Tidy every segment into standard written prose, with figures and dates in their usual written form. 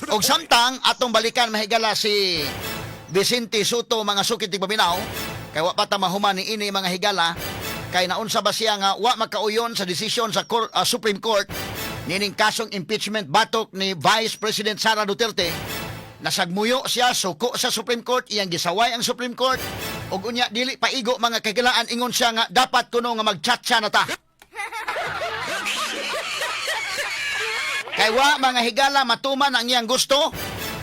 Og samtang atong balikan mahigala si Vicente Soto mga sukit ti paminaw kay wa pa ta mahuman ni ini mga higala kay naunsa ba siya nga wa makauyon sa desisyon sa Supreme Court nining kasong impeachment batok ni Vice President Sara Duterte. Nasagmuyo siya suko sa Supreme Court, iyang gisaway ang Supreme Court ug unya dili paigo mga kagilaan ingon siya nga dapat kuno nga magchatcha na ta. Kay wa mga higala matuman ang iyang gusto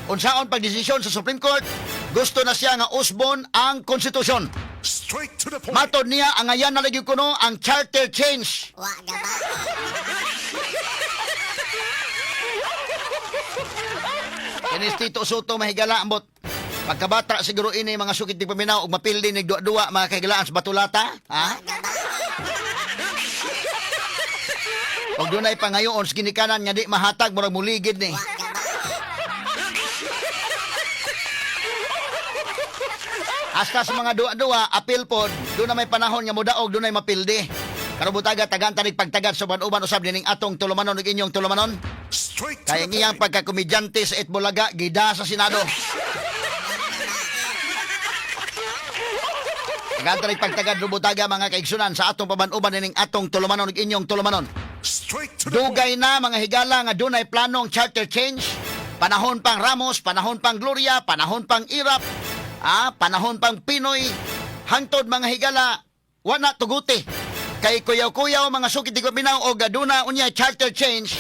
unsaon pagdesisyon sa Supreme Court, gusto na siya nga usbon ang konstitusyon. Matod niya ang ayan na lagi kuno ang charter change. Wa gaba. Kinis Tito Soto mahigala ambot pagkabata siguro ini mga sukit ti paminaw ug mapildi nig duwa mga kahigalaan sa batulata, ha? Og dunay pangayoon sa ginikanan nga di mahatag murag muligid ni. Hasta sa mga duwa-duwa apil pod do na may panahon nga modaog dunay mapildi. Karubutaga tagan tanig pagtagad sa uban usab dining atong tulumanon ug inyong tulumanon. Kaya ngiyang pagkakomedyante sa Itbulaga gida sa Senado. Tagan tanig pagtagad rubutaga mga kaigsunan sa atong paban-uban dining atong tulumanon ug inyong tulumanon. Dugay na mga higala nga dunay planong charter change, panahon pang Ramos, panahon pang Gloria, panahon pang Irap, panahon pang Pinoy, hangtod mga higala, wala tuguti. Kay kuyaw-kuyaw mga sukit di paminaw o gaduna unya charter change,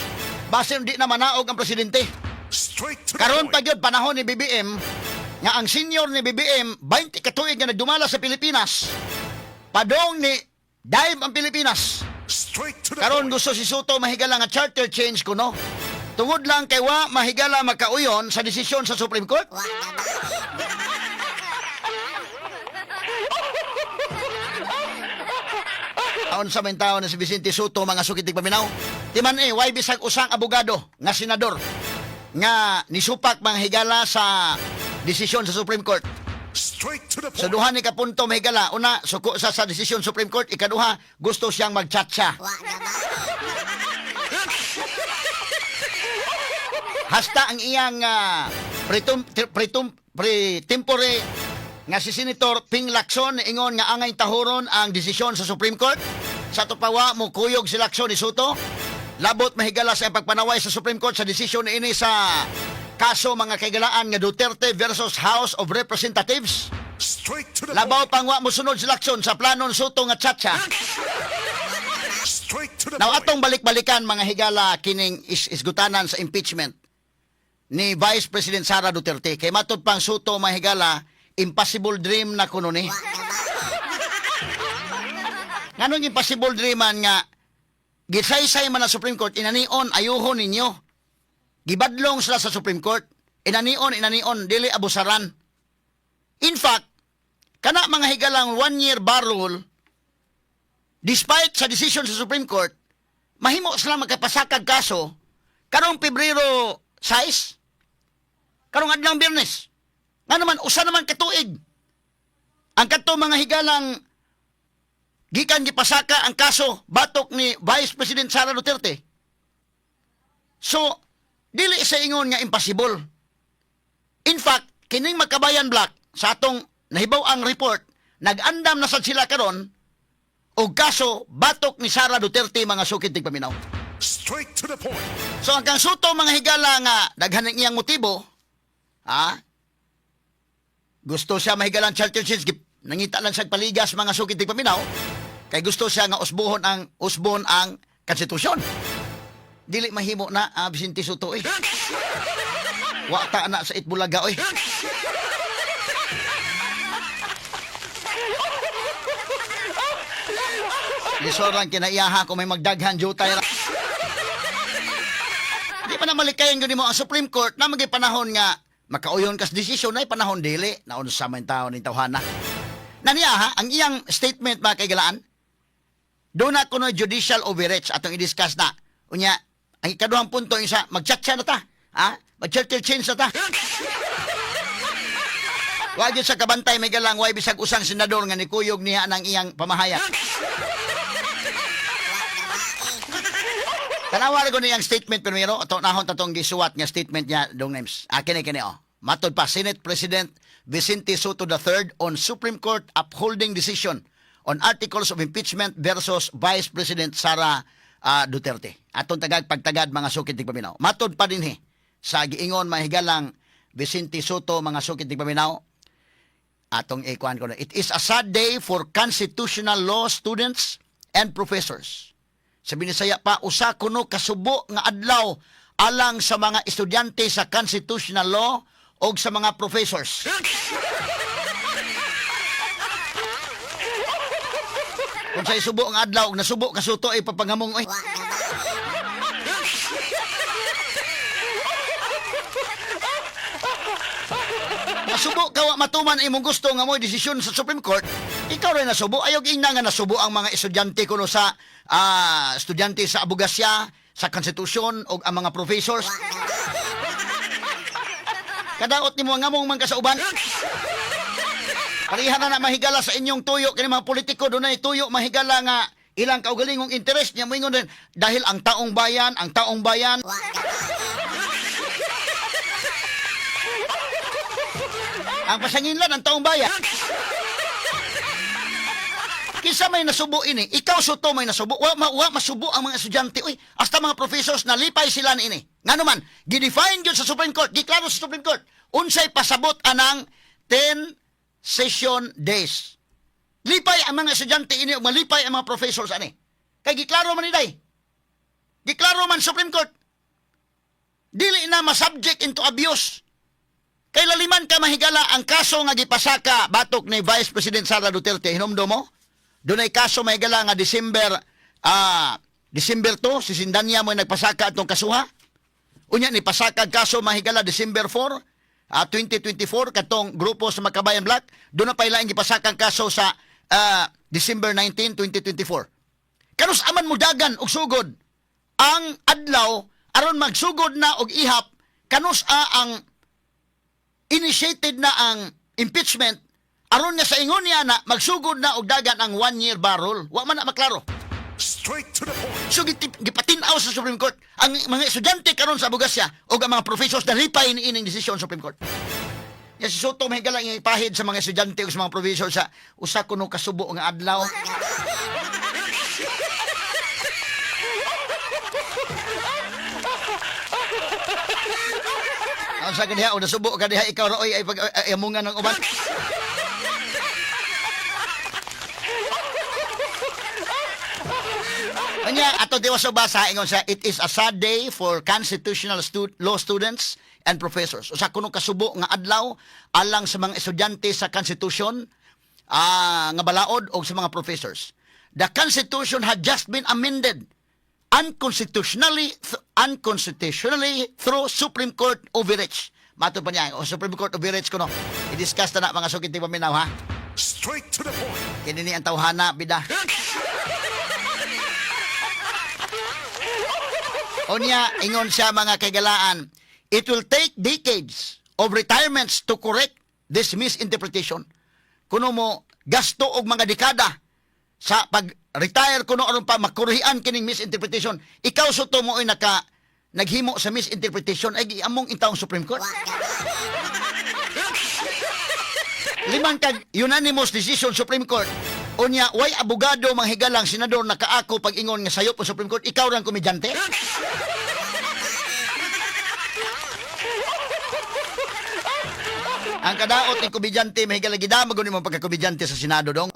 basin di na manaog ang presidente. Karon pa gyud panahon ni BBM, nga ang senior ni BBM, 20 katuig nga nagdumala sa Pilipinas, padong ni dive ang Pilipinas. Karon gusto si Soto mahigala nga charter change kuno. Tungod lang kay wa mahigala makauyon sa desisyon sa Supreme Court. Wa gaba. Taon sa may tao na si Vicente Soto mga sukitig paminaw. Timan why bisag usang abogado nga senador nga nisupak mga higala sa desisyon sa Supreme Court. Sa duha ni kapunto mahigala, una suko sa desisyon Supreme Court, ikaduha gusto siyang magchatcha. Wa gaba. Hasta ang iyang pre-tempore nga si Senator Ping Lacson ingon nga angay tahuron ang desisyon sa Supreme Court. Sa tupawa mo kuyog si Lacson ni Soto. Labot mahigala sa pagpanaway sa Supreme Court sa desisyon ini sa kaso mga kaigalaan nga Duterte versus House of Representatives. Labaw pang wa mosunod si Lacson sa planon Soto nga chatcha. Now atong balik-balikan mga higala kining isgutanan sa impeachment ni Vice President Sara Duterte. Kay matod pang Soto mga higala, impossible dream na kuno ni. Wa gaba. Nganong impossible dreaman nga gisaysay man na Supreme Court, inanion ayuhon ninyo. Gibadlong sila sa Supreme Court, inanion, dili abusaran. In fact, kana mga higalang 1-year bar rule, despite sa decision sa Supreme Court, mahimo sila magkapasakag kaso karong Pebrero 6, karong adlang Biyernes. Nga naman, usa naman katuig. Ang kato mga higalang gikan gipasaka ang kaso batok ni Vice President Sara Duterte. So, dili sa ingon nga impossible. In fact, kining Magkabayan Black sa atong nahibaw ang report, nag-andam na sad sila karon og kaso batok ni Sara Duterte mga sukid tig paminaw. So ang kang Soto mga higala nga daghan ang iyang motibo, gusto siya mahigalang charter change, nangita lang sa paligas mga sukid tig paminaw, kay gusto siya nga usbon ang konstitusyon. Dili mahimo na Vicente Soto wa ta na sa Itbulaga Lisoran kinaiyaha kung may magdaghan jutay. Di pa na malikayan gani mo ang Supreme Court na magay panahon nga makauyon kas desisyon ay panahon dili naon sa man tawo ni tawhana. Naniya ang iyang statement mga kaigalaan. Do na kuno judicial overreach atong i-discuss na. Unya, ang ikaduhang punto isa mag-chat-chat na ta. Mag-charter change na ta. Wa gyud sa kabantay may galang way bisag usang senador nga nikuyog niya nang iyang pamahayag. Tanawa ko niyang statement primero, ato nahon tatong gisuwat nga statement niya dong names. Kini oh. Matod pa Senate President Vicente Soto III on Supreme Court upholding decision on articles of impeachment versus Vice President Sara Duterte. Atong pagtagad mga sukit tig paminaw. Matod pa dinhi sa giingon mahigalang Vicente Soto mga sukit tig paminaw. Atong ikuan ko na. It is a sad day for constitutional law students and professors. Sa Binisaya pa, usa kuno kasubo nga adlaw alang sa mga estudyante sa constitutional law o sa mga professors. Kung sa isubo nga adlaw, nasubo kasuto ay papangamong. Oy. Nasubo ka wa matuman imong gusto nga mo'y desisyon sa Supreme Court, ikaw rin nasubo. Ayog ina nga nasubo ang mga estudyante kuno sa estudyante sa abogasya, sa konstitusyon o ang mga professors. Kadaot ni mo nga mong mga kasauban. Parihan na mahigala sa inyong tuyo kini mga politiko dunay tuyo mahigala nga ilang kaugalingong interest niya moingon din dahil ang taong bayan ang pasanginlan ang taong bayan. Kinsa may nasubo ini? Ikaw Soto may nasubo. Wa masubo ang mga estudyante. Uy, hasta mga professors na lipay sila ni ini. Ngano man, gidefine gyud sa Supreme Court, giklaro sa Supreme Court. Unsay pasabot anang 10 session days. Lipay ang mga estudyante ini, malipay ang mga professors ani. Kay giklaro man ni day. Giklaro man Supreme Court. Dili na ma-subject into abuse. Kay laliman ka mahigala ang kaso nga gipasaka batok ni Vice President Sara Duterte. Hinumdo mo? Dunay kaso mahigala nga December 2, si Sindanya mo nagpasaka atong kasuha. Unya ni pasaka kaso mahigala December 4, 2024 katong grupo sa Makabayan Black. Doon na pa ilang gipasaka kaso sa December 19, 2024. Kanus aman mo dagan og sugod ang adlaw aron magsugod na og ihap kanus ang initiated na ang impeachment aron nga sa ingon niya na magsugod na og dagan ang 1-year barrel. Wa man na maklaro. Straight to the point. So gipatinaw sa Supreme Court ang mga estudyante karon sa abogasya o ang mga professors na lipay ni ining desisyon sa Supreme Court. Ya si Soto mahigala nga ipahid sa mga estudyante o sa mga professors sa usa kuno kasubo nga adlaw. Ang sa kaniya o nasubo ka diha ikaw roy ay amungan ng uban. Kanya, ato diwa sa basa, ingon sa, it is a sad day for constitutional law students and professors. Usa kuno kasubo nga adlaw alang sa mga estudyante sa konstitusyon nga balaod o sa mga professors. The Constitution had just been amended unconstitutionally through Supreme Court overreach. Mato pa niya, Supreme Court overreach kuno. I-discuss na mga sukit pa minaw ha. Straight to the point. Kini ni ang tawhana bida. Unya, ingon siya mga kagalaan, it will take decades of retirements to correct this misinterpretation. Kuno mo gasto og mga dekada sa pag-retire kuno aron pa makurhian kining misinterpretation. Ikaw Soto mo ay naghimo sa misinterpretation ay among intawong Supreme Court. Limang kag unanimous decision Supreme Court. Unya, way abogado manghigalang senador nakaako pag ingon nga sayop sa Supreme Court, ikaw rang komedyante? Ang kadaot ni komedyante mahigala gidamag ni mo pagka-komedyante sa Senado dong.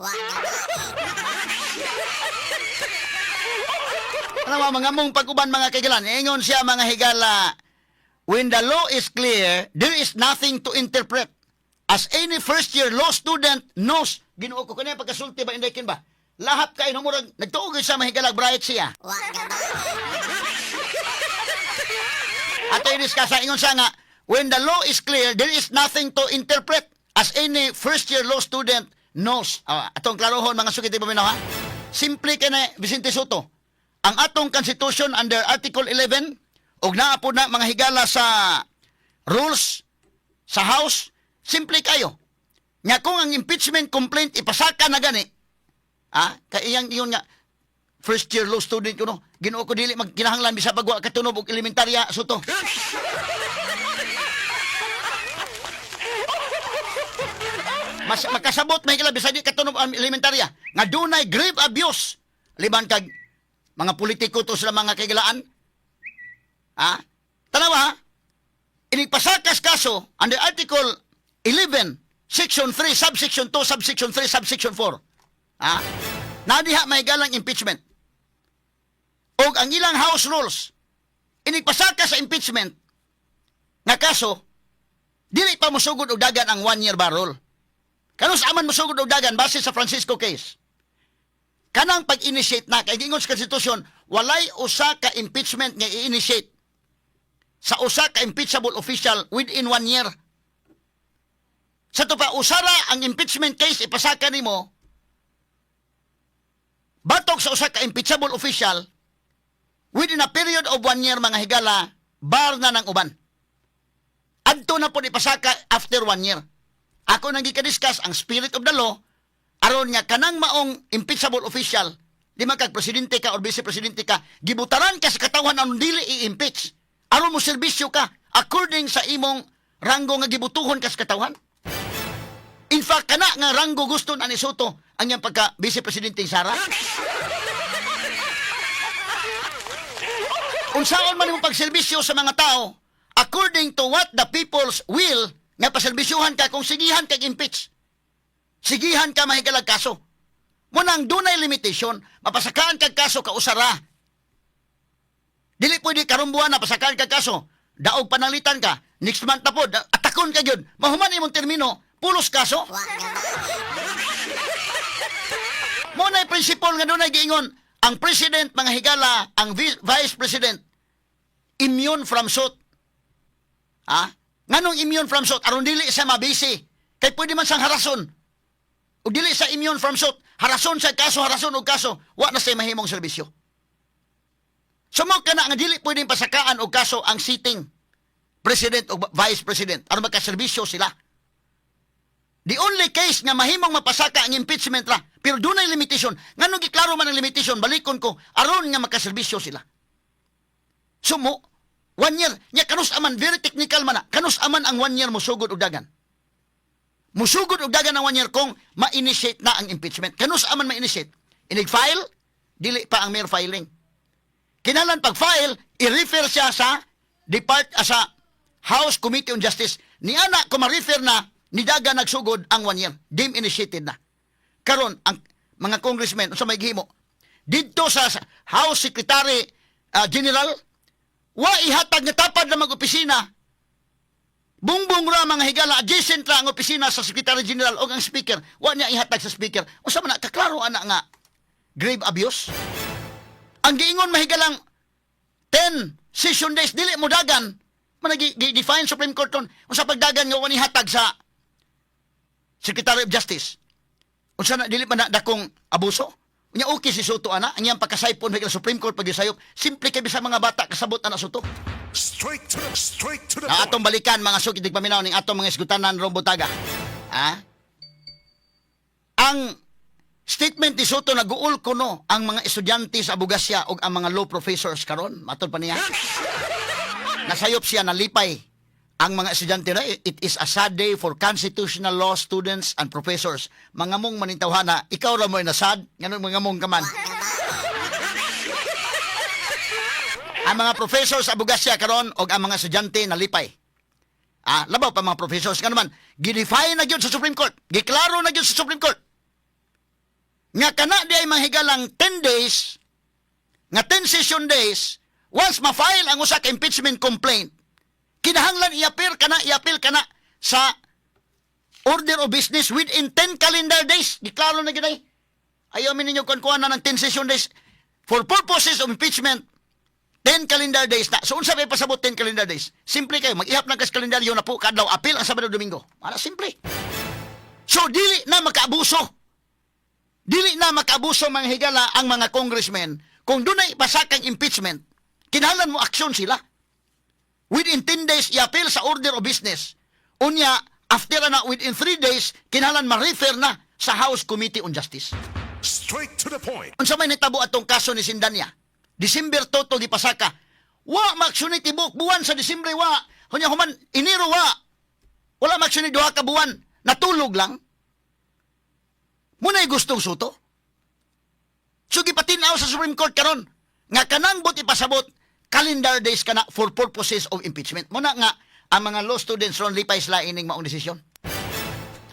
Ano mga mong pag-uban mga kaigalan, ingon siya mga higala, when the law is clear, there is nothing to interpret. As any first-year law student knows, Ginoo ko kanya pagkasulti ba indekin ba? Lahap kay no murag nagtuog sa mahigalag bright siya. Ato i-discuss ingon sa nga, when the law is clear, there is nothing to interpret as any first-year law student knows. Atong klarohon mga sukiti pa minaw ha. Simple kay na Vicente Soto. Ang atong Constitution under Article 11 og naa po na mga higala sa rules sa House, simple kayo. Nga kung ang impeachment complaint ipasaka na gani, kaya yun nga, first year law student ko no. Ginoo ko dili magkinahanglan bisag pagwa katunob og elementarya suto. Mas makasabot mahigala bisag di katunob ang elementarya nga dunay grave abuse liban kag mga politiko to sila mga kaigalaan. Ha? Tanawa ha? Inigpasakas kaso under Article 11, Section 3, Subsection 2, Subsection 3, Subsection 4. Ha? Nadiha may galang impeachment. O ang ilang House rules, inigpasaka sa impeachment nga kaso, dili pa musugod og dagan ang 1-year barrel. Kanus aman musugod og dagan base sa Francisco case. Kanang pag-initiate na, kay gingon sa konstitusyon, walay usa ka impeachment nga i-initiate sa usa ka impeachable official within 1 year. Sa to pa, usara ang impeachment case ipasaka nimo batok sa usa ka impeachable official within a period of 1 year mga higala, bar na ng uban. Adto na po ipasaka after 1 year. Ako nang gika-discuss ang spirit of the law aron nga kanang maong impeachable official, di man kag presidente ka or vice presidente ka, gibutaran ka sa katawan aron dili i-impeach. Aron mo serbisyo ka according sa imong ranggo nga gibutuhon ka sa katawan. In fact, kana nga ranggo gusto na ni Soto ang iyang pagka vice presidente Sara. Unsaon man imong pagserbisyo sa mga tao according to what the people's will nga paserbisyuhan ka kung sigihan kag impeach. Sigihan ka mahigalag kaso. Munang dunay limitation, mapasakaan kag kaso ka usara. Dili pwede karumbuhan na pasakaan kag kaso. Daog panalitan ka. Next month na po, atakon ka yun. Mahuman imong termino, pulos kaso. Muna'y prinsipol nga dunay giingon, ang president, mga higala, ang vice president, immune from suit. Ha? Nganong immune from suit? Aron dili sa mabisi. Kay pwede man sang harason. O dili sa immune from suit, harason sa kaso, harason o kaso, wa na sa mahimong serbisyo. Sumo ka na nga dili pwedeng pasakaan o kaso ang sitting president o vice president aron magkaserbisyo sila. The only case nga mahimong mapasaka ang impeachment ra, pero dunay limitation. Nganong giklaro man ang limitation, balikon ko aron nga makaserbisyo sila. Sumo 1 year, nya kanus aman very technical man na. Kanus aman ang 1 year musugod og dagan. Musugod og dagan ang 1 year kung ma-initiate na ang impeachment. Kanus aman ma-initiate. Inig-file, dili pa ang mere filing. Kinalan pag-file, i-refer siya sa sa House Committee on Justice. Ni ana kung ma-refer na, nidaga nagsugod ang 1 year. Dim initiated na. Karon ang mga congressmen, sa may gihimo, dito sa House Secretary General, wa ihatag nga tapad na mag-opisina. Bungbong ra mga higala, adjacent ra ang opisina sa Secretary General o ang Speaker. Wa niya ihatag sa Speaker. O sa man, kaklaro ana nga, grave abuse. Ang giingon mahigalang 10 session days, dili mo dagan. Managi-define Supreme Court on. Unsa pagdagan nga wani hatag sa Secretary of Justice. Unsa na dili man na dakong abuso. Unya okay si Soto ana, ang iyang pagkasaypon sa Supreme Court pagisayop. Simple kay bisag mga bata kasabot ana Soto. Straight to the Na point. atong balikan mga sukid paminaw ning atong mga isgutanan Rombotaga. Ha? Ang statement ni Soto naguul kuno ang mga estudyante sa abogasya ug ang mga law professors karon matod pa niya. Nasayop siya nalipay ang mga estudyante na it is a sad day for constitutional law students and professors. Mga mong manintawhana, ikaw ra mo na sad, nganong mga mong kaman. Ang mga professors sa abogasya karon ug ang mga estudyante nalipay. Labaw pa mga professors nga naman, gidefine na gyud sa Supreme Court. Giklaro na gyud sa Supreme Court. Nga kana di ay mahigalang 10 days, nga 10 session days, once ma-file ang usa ka impeachment complaint, kinahanglan i-appeal kana sa order of business within 10 calendar days. Giklaro na gid ay. Ayaw mi ninyo kuan na ng 10 session days for purposes of impeachment. 10 calendar days na. So unsa may pasabot 10 calendar days? Simple kayo, mag-ihap na kas kalendaryo na po kadlaw appeal ang Sabado Domingo. Para simple. So dili na makaabuso. Dili na makaabuso mga higala ang mga congressmen. Kung doon ay pasakang impeachment, kinahanglan mo aksyon sila. Within 10 days, i-appeal sa order of business. Unya, after na, within 3 days, kinahanglan ma-refer na sa House Committee on Justice. Straight to the point. Unsa may nitabo atong kaso ni Sindanya? December toto di pasaka. Wa maksuni tibok buwan sa Disyembre wa. Hunya human Enero wa. Wala maksuni duha ka buwan. Natulog lang. Muna'y gustong suto. So gipatinaw sa Supreme Court karon nga kanang bot ipasabot calendar days kana for purposes of impeachment. Muna nga ang mga law students ron lipay sila ining maong desisyon.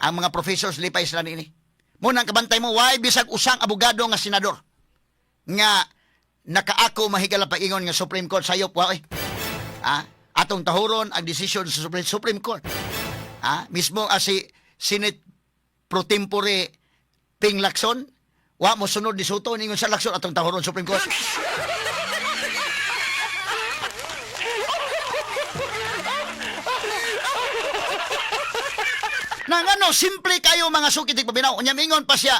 Ang mga professors lipay sila ini. Muna ang kabantay mo, why bisag usang abogado nga senador nga nakaako mahigala pag-ingon nga Supreme Court sayop wa atong tahuron ang desisyon sa Supreme Court. Mismo si Senate pro tempore Ping Lacson wa mo sunod ni Soto ningon sa Lacson atong tahuron Supreme Court. Nang ano, simple kayo mga sukitig pabinaw. Unyamingon pa siya,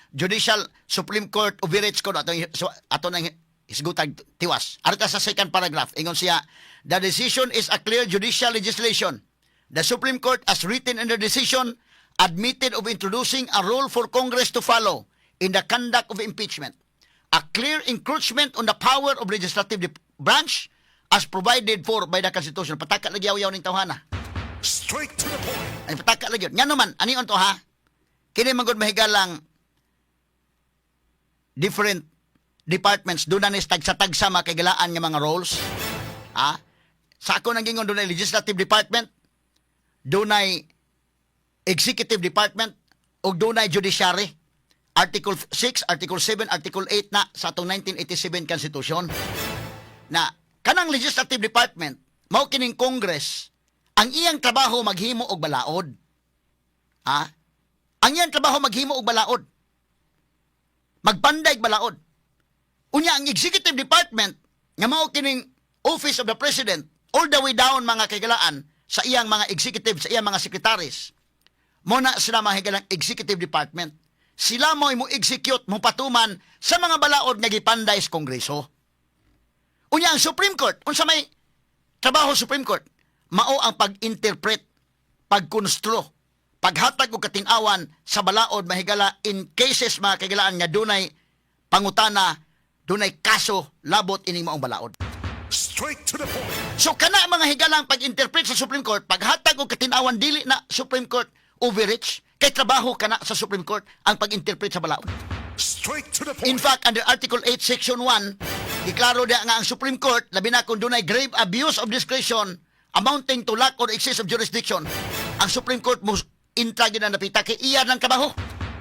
Judicial Supreme Court overreach ko ato nang hisgutag tiwas. Arita sa second paragraph, ingon siya, the decision is a clear judicial legislation. The Supreme Court has written in the decision admitted of introducing a rule for Congress to follow in the conduct of impeachment. A clear encroachment on the power of legislative branch as provided for by the Constitution. Pataka lagi yaw ning tawhana. Straight to the point. Ay pataka lagi. Nga naman, anion to ha? Kini magod mahigalang different departments doon na tagsa-tagsa makigalaan nga mga roles. Sa ako nang gingon doon ay legislative department, doon ay executive department, o doon ay judiciary. Article 6, Article 7, Article 8 na sa atong 1987 Constitution. Na kanang legislative department, mao kining Congress, ang iyang trabaho maghimo og balaod. Ang iyang trabaho maghimo og balaod. Magpanday og balaod. Unya ang executive department nga mao kining Office of the President all the way down mga kagalaan sa iyang mga executive, sa iyang mga secretaries. Mo na sila mahigalang executive department. Sila mo execute mo patuman sa mga balaod nga gipanday sa Kongreso. Unya ang Supreme Court, unsa may trabaho Supreme Court? Mao ang pag-interpret, pagkonstro, paghatag og katin-awan sa balaod mahigala in cases mga kagalaan nga dunay pangutana, dunay kaso labot ining maong balaod. Straight to the point. So kana mga higalang pag-interpret sa Supreme Court, paghatag og katin-awan dili na Supreme Court overreach, kay trabaho kana sa Supreme Court ang pag-interpret sa balaod. Straight to the point. In fact, under Article 8, Section 1, iklaro dia nga ang Supreme Court, labi na kung dunay grave abuse of discretion amounting to lack or excess of jurisdiction, ang Supreme Court mo intra gina napita kay iya ng trabaho.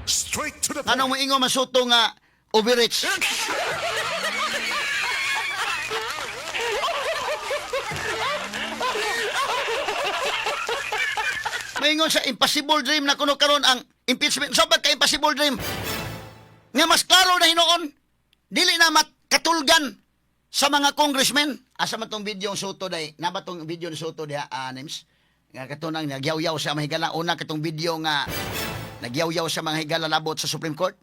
Straight to the point. Anong moingo masuto nga overreach? Maingon sa impossible dream na kuno karon ang impeachment. So ka impossible dream? Nga mas klaro na hinoon, dili na makatulgan sa mga congressmen. Asa man tong video ng Soto day? Na ba tong video ni Soto diha, Nims? Nga katunang nagyaw-yaw sa mga higala. Una katong video nga nagyaw-yaw sa mga higala labot sa Supreme Court.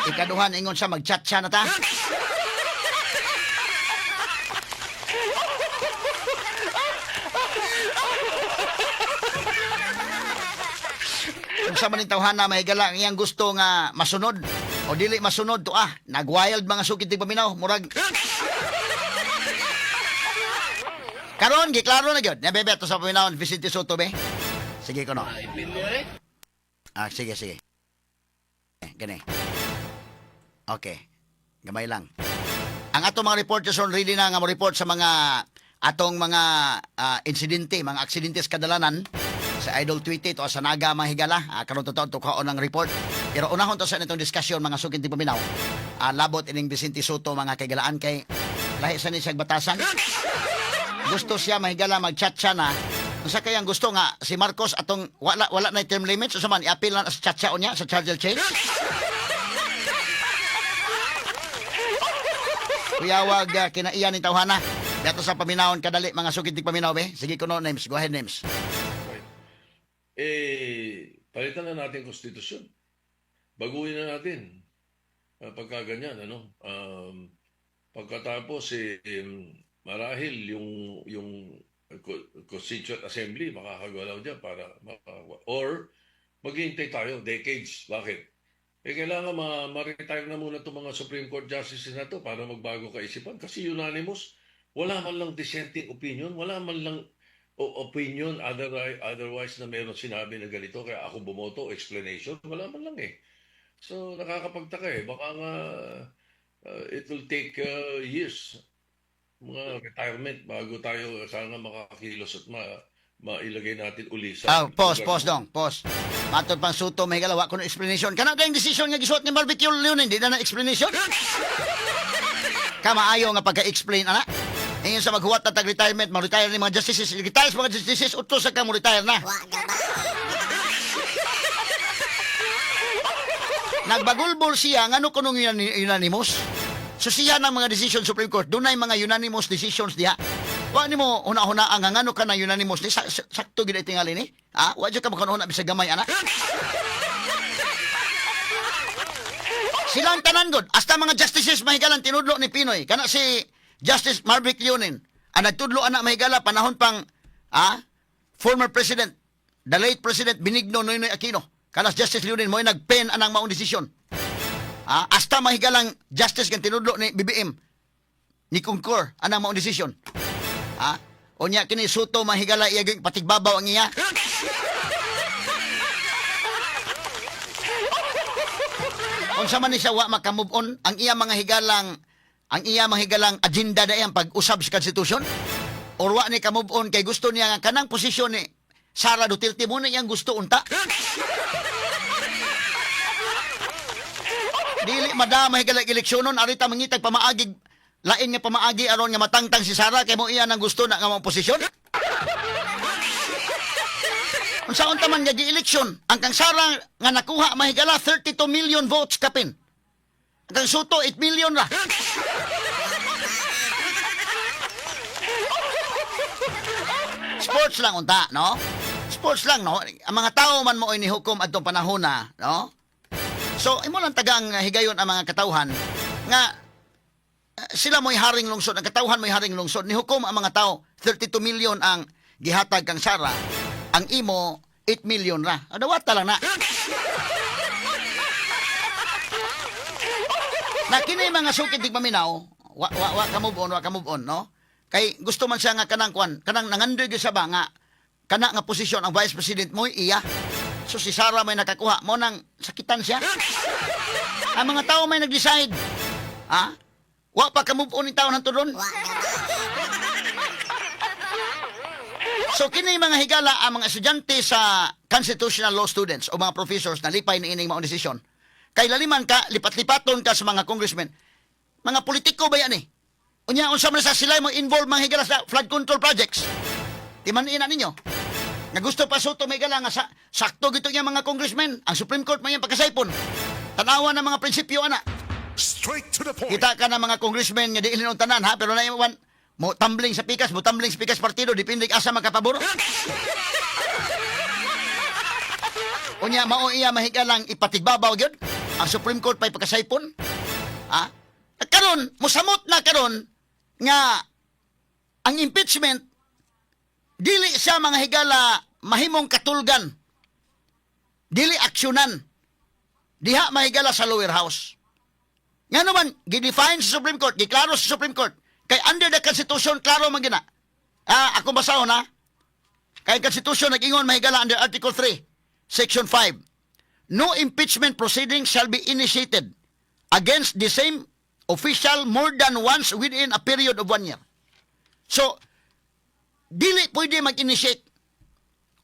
Ikaduhan ingon sa mag-chat siya na ta. Kung sa maning tawhana mahigala ang iyang gusto nga masunod o dili masunod to nagwild mga sukitig paminaw murag karon giklaro na gyud nabebe to sa paminaw Vicente Soto be. Sige ko no. Sige gani. Okay, gamay lang ang atong mga reporters on ready na nga mo report sa mga atong mga insidente, mga aksidentes kadalanan sa Idol Tweety to sa Naga mahigala. Karon to kaon ang report. Pero unahon to sa nitong diskusyon mga sukin ti paminaw. Labot ining Vicente Soto mga kagalaan kay lahi sa ni siya batasan. Gusto siya mahigala mag-chat siya na. Unsa kay ang gusto nga si Marcos atong wala na term limit so man i-appeal na sa chat niya sa charger change. Kuyawag kinaiyan ni tawhana. Dato sa paminawon kadali mga sukin ti paminaw be. Sige kuno names. Go ahead names. Palitan na natin konstitusyon. Baguhin na natin. Pagka ganyan, pagkatapos, marahil yung Constituent Assembly makakagalaw dyan para or maghihintay tayo decades. Bakit? kailangan ma-retire na muna itong mga Supreme Court Justices na to para magbago kaisipan. Kasi unanimous, wala man lang dissenting opinion, wala man lang opinion otherwise na meron sinabi na ganito, kaya ako bumoto, explanation, wala man lang eh. So, nakakapagtaka eh. Baka nga it will take years, mga retirement, bago tayo sana makakilos at mailagay natin uli sa... Pause dong, pause. Matod pang suto, may galawa ko ng explanation. Kana kayong decision nga gisuot ni Barbecue Leon, hindi na explanation. Kamaayo nga pagka-explain, ana. Ngayon sa maghuwat na tag-retirement, mag-retire ni mga justices. Retire sa mga justices, utos sa ka mo retire na. Nagbagulbol siya, ngano kunong unanimous? So siya ng mga decision Supreme Court, doon na mga unanimous decisions diha. Wa nimo una-una ang ngano ka na unanimous ni sakto gid tingali ni. Wa jud ka makanuna bisag gamay ana. Silang tanan god, hasta mga justices mahigalan tinudlo ni Pinoy. Kana si Justice Marvick Leonin, ang nagtudlo ana mahigala panahon pang former President, the late President Benigno Noynoy Aquino. Kana si Justice Leonin mo nagpen anang maong desisyon. Hasta mahigalang justice kan tinudlo ni BBM ni Concor anang maong desisyon. Unya kini suto mahigala iyaging patigbabaw ang iya. Unsa man ni siya wa maka-move on ang iya mga higalang agenda da iyang pag-usab sa konstitusyon? Or wa ni ka-move on kay gusto niya nga kanang posisyon ni Sara Duterte mo na iyang gusto unta? Dili madama higalang eleksyonon arita mangitag pamaagig lain nga pamaagi aron nga matangtang si Sara kay mo iya nang gusto na nga mong posisyon. Unsaon ta man nga gi-eleksyon, ang kang Sara nga nakuha mahigala 32 million votes kapin. Ang kang Soto 8 million ra. Sports lang unta, no? Sports lang, no? Ang mga tao man mo ni hukom adtong panahon na, no? So imo lang tagang higayon ang mga katawhan nga sila mo'y haring lungsod, ang katawhan mo'y haring lungsod. Nihukom ang mga tao, 32 million ang gihatag kang Sara, ang imo, 8 million ra. Adawata lang na. Na kini mga sukit di paminaw, wa ka move on, no? Kay gusto man siya nga kanang nangandoy sa ba nga, kana nga posisyon ang Vice President mo'y iya. So si Sara may nakakuha, mo nang sakitan siya. Ang mga tao may nag-decide. Wa pa ka move on yung taon ng tudon. So kini mga higala ang mga estudyante sa constitutional law students o mga professors na lipay ni ining maong desisyon. Kay laliman ka, lipat-lipaton ka sa mga congressmen. Mga politiko ba yan eh? Unya, unsa man sa sila mo involved mga higala sa flood control projects. Timanin na ninyo. Nga gusto pa Soto may higala nga sakto gito nga mga congressmen. Ang Supreme Court may pagkasaipon. Tanawa ng mga prinsipyo ana. Straight to the point. Kita ka na mga congressmen nga diilin ng tanan ha, pero na iwan mo tumbling sa pikas partido, dipindi asa makapaburo. Unya mao iya mahigalang ipatigbabaw gyud ang Supreme Court pay pagkasaipon. Karon mosamot na karon nga ang impeachment dili siya mga higala mahimong katulgan. Dili aksyonan. Diha mahigala sa lower house. Nga naman, gidefine sa Supreme Court, giklaro sa Supreme Court. Kay under the Constitution, klaro man gina. Ako basahon ha. Kay Constitution, nag-ingon mahigala under Article 3, Section 5. No impeachment proceedings shall be initiated against the same official more than once within a period of 1 year. So, dili pwede mag-initiate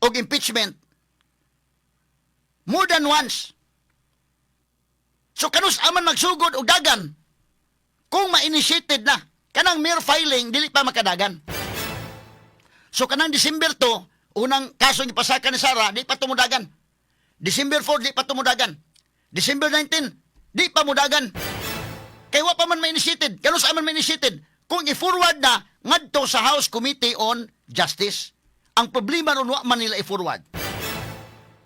og impeachment more than once. So kanus aman magsugod og dagan kung ma-initiated na kanang mere filing dili pa makadagan. So kanang December 2 unang kaso ni pasaka ni Sara di pa tumudagan. December 4 di pa tumudagan. December 19 di pa mudagan. Kay wa pa man ma-initiated. Kanus aman ma-initiated kung i-forward na ngadto sa House Committee on Justice. Ang problema ron wa man nila i-forward.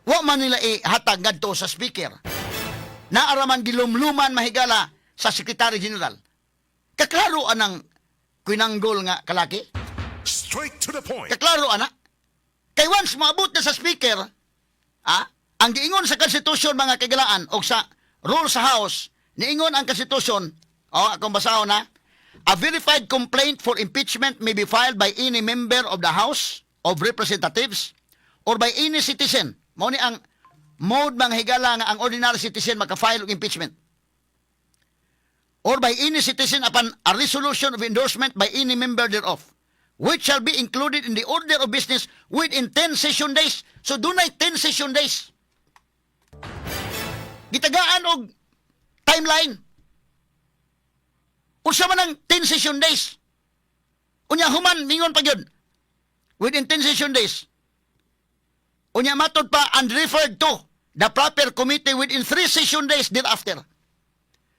Wa man nila ihatag ngadto sa speaker. Naaraman gilumluman mahigala sa Secretary General. Kaklaro anang kwinanggol nga kalaki? Straight to the point. Kaklaro ana? Kay once maabot na sa speaker, ang giingon sa konstitusyon mga kagalaan o sa rule sa House, niingon ang konstitusyon, akong basahon na, a verified complaint for impeachment may be filed by any member of the House of Representatives or by any citizen. Mao ni ang mode mga higala nga ang ordinary citizen maka-file og impeachment. Or by any citizen upon a resolution of endorsement by any member thereof, which shall be included in the order of business within 10 session days. So dunay 10 session days. Gitagaan og timeline. Unsa man ang 10 session days? Unya human mingon pa gyud. Within 10 session days. Unya matod pa and referred to the proper committee within 3 session days thereafter.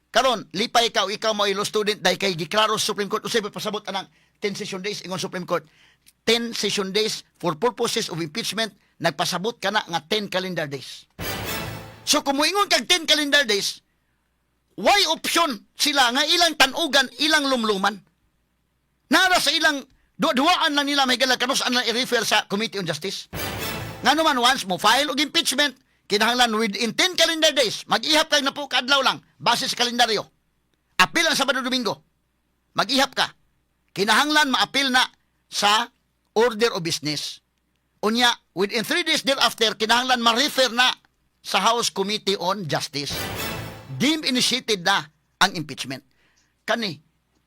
Karon, lipay ka o ikaw mo law student dahil kay giklaro sa Supreme Court usay pasabot anang 10 session days ingon Supreme Court. 10 session days for purposes of impeachment, nagpasabot ka na nga 10 calendar days. So kung moingon kag 10 calendar days, why option sila nga ilang tanugan, ilang lumluman? Nara sa ilang duwaan lang nila may galakanos ang i-refer sa Committee on Justice. Nga naman once mo file og impeachment, kinahanglan within 10 calendar days, mag-ihap kag na po kadlaw lang, base sa kalendaryo. Apil ang Sabado Domingo. Mag-ihap ka. Kinahanglan ma-apil na sa order of business. Unya, within 3 days thereafter, kinahanglan ma-refer na sa House Committee on Justice. Deemed initiated na ang impeachment. Kani,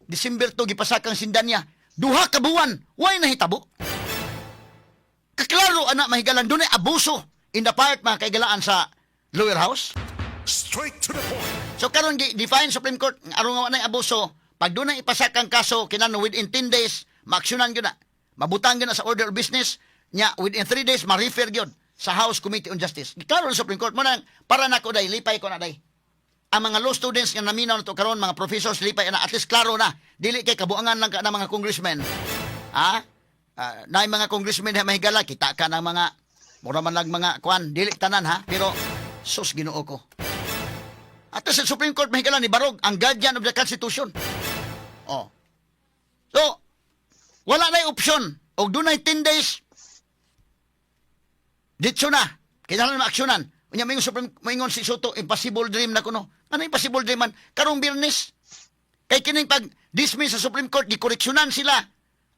December 2, gipasakang sindanya, duha ka buwan, why nahitabo? Kaklaro, anak, mahigalan, doon ay abuso in the part, mga kaigalaan sa lower house. Straight to the point. So karon define Supreme Court aron nga nay abuso, pag doon ay ipasakang kaso kinahanglan within 10 days maaksyonan gyud na. Mabutang gyud na sa order of business nya within 3 days ma-refer gyud sa House Committee on Justice. Klaro sa Supreme Court mo nang para nako day lipay ko na day. Ang mga law students nga naminaw nato karon mga professors lipay na at least klaro na dili kay kabuangan lang ka ng mga congressmen. Na mga congressmen na mahigala kita ka ng mga mura man lang mga kwan dili tanan ha pero sus Ginoo ko. At sa Supreme Court, mahigala ni Barog, ang guardian of the Constitution. So, wala na opsyon. O doon ay 10 days, dito na. Kailangan na aksyonan. Unya, maingon si Soto, impossible dream na kuno. Ano impossible dream man? Karong Biyernes. Kay kining pag-dismiss sa Supreme Court, gikoreksyonan sila.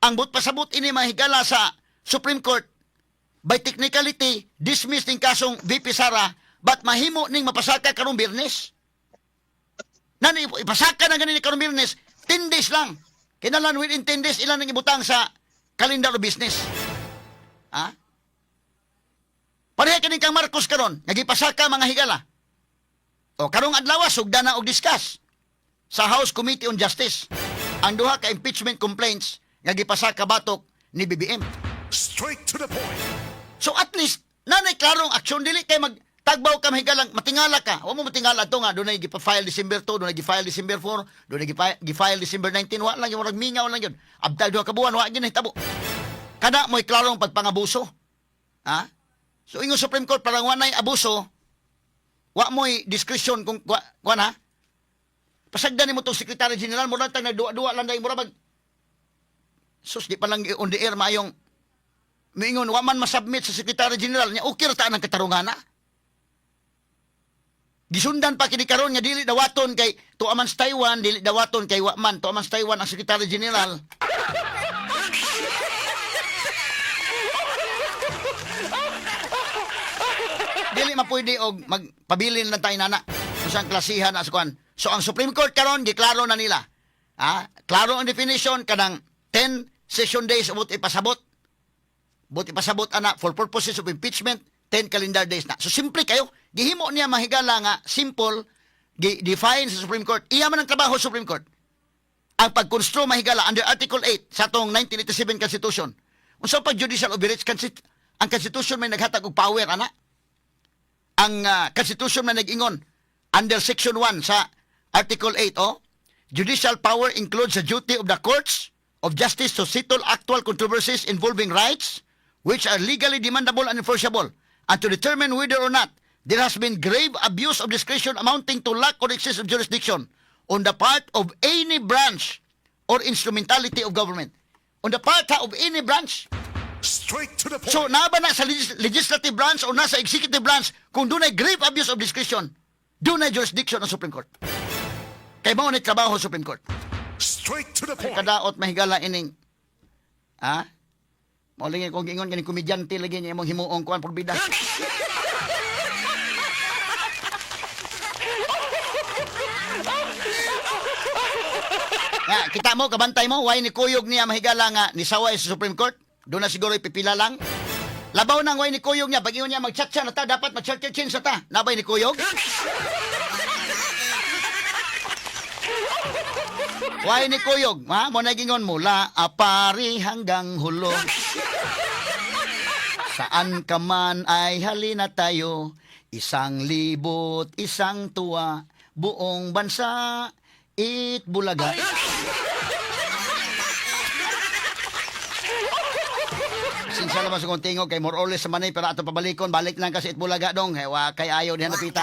Ang pasabot ini mahigala sa Supreme Court, by technicality, dismiss ning kasong VP Sara, but mahimo ning mapasaka karong Biyernes. Nani ipasaka na ganini karong Biyernes, 10 days lang. Kinahanglan within 10 days ilan ang ibutang sa calendar of business. Pareha kini kang Marcos karon, nagipasaka mga higala. O karong adlaw sugda na og discuss sa House Committee on Justice ang duha ka impeachment complaints nga gipasaka batok ni BBM. Straight to the point. So at least nanay klarong aksyon dili kay tagbaw ka mahigalang matingala ka. Wa mo matingala to nga dunay gipa-file December 2, dunay gi-file December 4, dunay gi-file December 19, wa lang yung mingaw lang yun. Abdal duha ka buwan wa gyud nahitabo. Kada mo'y klarong pagpangabuso. So ingon Supreme Court parang wa nay abuso, wa mo'y discretion kung kuan ha. Pasagdan nimo tong Secretary General mo lang tag nagduwa-duwa lang dai murag sus di pa lang on the air maayong mingon wa man masubmit sa Secretary General nya okay ra ta nang katarungan na. Gisundan pa kini karon nga dili dawaton kay tuaman sa Taiwan, dili dawaton kay Waman, tuaman sa Taiwan ang Secretary General. Dili mapwede og magpabilin lang tayo nana usang klasihan na sa kuan. So ang Supreme Court karon giklaro na nila. Klaro ang definition kanang 10 session days abot ipasabot. But ipasabot ana for purposes of impeachment 10 calendar days na. So simple kayo. Gihimo niya mahigala nga simple define sa Supreme Court. Iya man ang trabaho sa Supreme Court. Ang pagkonstru mahigala under Article 8 sa atong 1987 Constitution. Unsa pag judicial overreach ang Constitution may naghatag og power ana. Ang Constitution may nag-ingon under Section 1 sa Article 8 judicial power includes the duty of the courts of justice to settle actual controversies involving rights which are legally demandable and enforceable, and to determine whether or not there has been grave abuse of discretion amounting to lack or excess of jurisdiction on the part of any branch or instrumentality of government. On the part of any branch. Straight to the point. So, naba na sa legislative branch o nasa executive branch kung doon ay grave abuse of discretion, Doon na jurisdiction ng Supreme Court. Kay mao ni trabaho sa Supreme Court. Straight to the point. Kadaot mahigala ining. Ha? Mauling kong gingon ganing komedyante lagi niya imong himuong kuan porbida. Nga, kita mo, kabantay mo, way ni Kuyog niya mahigala nga nisaway sa Supreme Court. Doon na siguro ipipila lang. Labaw nang way ni Kuyog niya, pag niya mag-chat siya na ta, dapat mag-chat-chat sa ta. Nabay ni Kuyog? Way ni Kuyog, ha? Mo nagingon mula, apari hanggang hulo. Saan ka man ay halina tayo, 1,000, isang tuwa, buong bansa, Itbulaga. Sinsa naman sa kong tingog kay more or less sa manay pero ato pabalikon balik lang kasi Itbulaga dong. Hewa kay ayaw dihan napita.